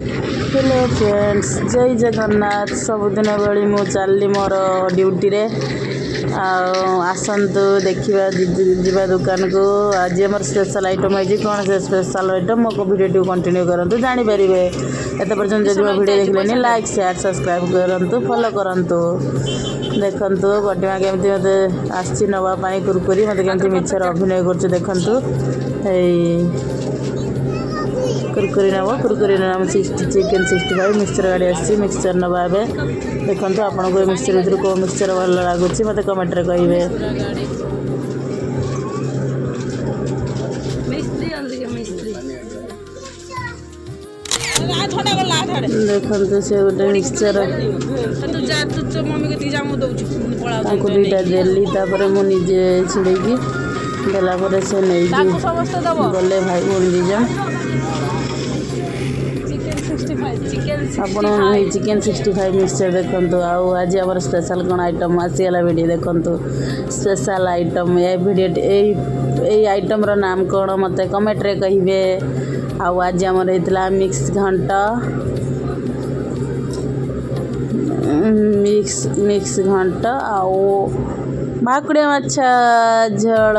Hello friends, जय जगन्नाथ। सबुदिन भाई मु चलली मोर ड्यूटी रे आसतु देखा जीवा दुकान को। आज आम स्पेशल आइटम है कौन से स्पेशल आइटम मो वीडियो कंटिन्यू करूँ जानीपर। एत पर्यटन जब मो वीडियो देखिले लाइक शेयर सब्सक्राइब करूँ फॉलो करूँ। देखु गटिमा केमती मत आसी नापी कुरकुरी मत केमती मिछर अभिनय कर देखु। कुरकुरी नब कुरकुरी नाम चिकेन 65 मिक्सचर गाड़ी आसी मिक्सचर नवा देखो। आपन को मिक्सचर भर कौ मिक्सचर भल लगुच मत कमेंट रे कहिबे। देखो से गोटे मिक्सचर दुईटा देली मुझे छिड़ेकी देला से नहीं गले भाई भौणी दीज आपण चिकेन 65 मिक्सचर देखु। आज आम स्पेशल कौन आइटम आसीगला वीडियो देखु। स्पेशल आइटम ये आइटम रो नाम कौन मत कमेंट रे कहिबे। आज आमर होता मिक्स घंट मिक्स घंट भाकुड़िया माछ झोल।